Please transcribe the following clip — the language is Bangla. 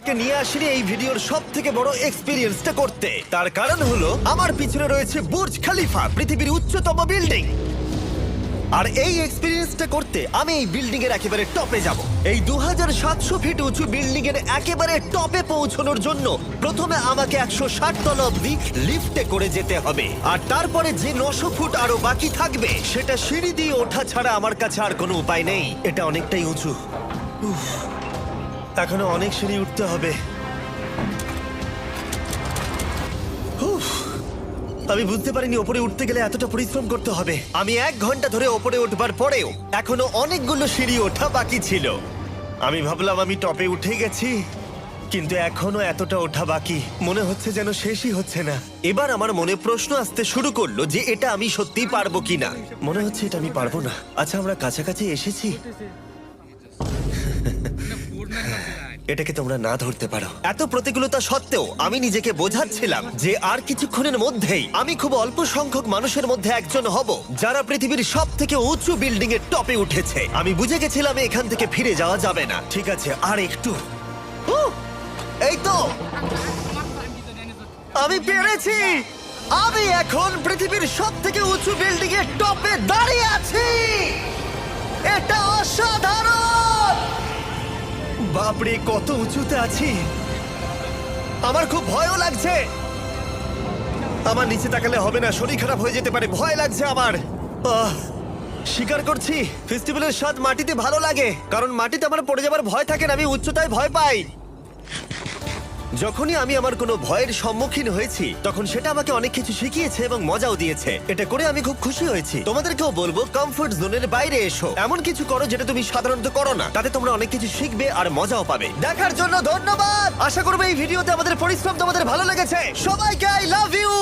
কে নিয়ে আসিনি এই ভিডিওর সব থেকে বড় এক্সপিরিয়েন্সটা করতে। তার কারণ হলো আমার পিছনে রয়েছে বুর্জ খলিফা, পৃথিবীর উচ্চতম বিল্ডিং। আর এই এক্সপিরিয়েন্সটা করতে আমি এই বিল্ডিং এর একেবারে টপে যাব। এই 2700 ফিট উঁচু বিল্ডিং এর একেবারে টপে পৌঁছানোর জন্য প্রথমে আমাকে 160 তলা অবধি লিফটে করে যেতে হবে, আর তারপরে যে 900 ফুট আরো বাকি থাকবে সেটা সিঁড়ি দিয়ে ওঠা ছাড়া আমার কাছে আর কোনো উপায় নেই। এটা অনেকটাই উঁচু, এখনো অনেক সিঁড়ি উঠতে হবে। উফ, আমি বুঝতে পারিনি ওপরে উঠতে গেলে এতটা পরিশ্রম করতে হবে। আমি 1 ঘন্টা ধরে ওপরে উঠবার পরেও এখনো অনেকগুলো সিঁড়ি ওঠা বাকি ছিল। আমি ভাবলাম আমি টপে উঠে গেছি, কিন্তু এখনো এতটা ওঠা বাকি। মনে হচ্ছে যেন শেষই হচ্ছে না। এবার আমার মনে প্রশ্ন আসতে শুরু করলো যে এটা আমি সত্যিই পারবো কিনা। মনে হচ্ছে এটা আমি পারবো না। আচ্ছা, আমরা কাছাকাছি এসেছি। এটাকে তোমরা না ধরতে পারো। এত প্রতিকূলতা সত্ত্বেও আমি নিজেকে বোঝাচ্ছিলাম যে আর কিছুক্ষণের মধ্যেই আমি খুব অল্প সংখ্যক মানুষের মধ্যে একজন হব যারা পৃথিবীর সব থেকে উঁচু বিল্ডিং এর টপে উঠেছে। আমি বুঝে গেছিলাম এখান থেকে ফিরে যাওয়া যাবে না। ঠিক আছে, আর একটু। এই তো, আমি পেরেছি। আমি এখন পৃথিবীর সব থেকে উঁচু বিল্ডিং এর টপে দাঁড়িয়ে আছি। এটা অসাধারণ। বাপরে, কত উঁচুতে আছি! আমার খুব ভয়ও লাগছে। আমার নিচে তাকালে হবে না, শরীর খারাপ হয়ে যেতে পারে। ভয় লাগছে আমার। স্বীকার করছি, ফেস্টিভ্যালের স্বাদ মাটিতে ভালো লাগে, কারণ মাটিতে আমার পড়ে যাবার ভয় থাকে না। আমি উচ্চতায় ভয় পাই। যখনই আমি আমার কোনো ভয়ের সম্মুখীন হয়েছি তখন সেটা আমাকে অনেক কিছু শিখিয়েছে এবং মজাও দিয়েছে। এটা করে আমি খুব খুশি হয়েছি। তোমাদেরকেও বলবো কমফোর্ট জোনের বাইরে এসো, এমন কিছু করো যেটা তুমি সাধারণত করো না। তাতে তোমরা অনেক কিছু শিখবে আর মজাও পাবে। দেখার জন্য ধন্যবাদ। আশা করবো এই ভিডিওতে আমাদের পরিশ্রম তোমাদের ভালো লেগেছে। সবাইকে আই লাভ ইউ।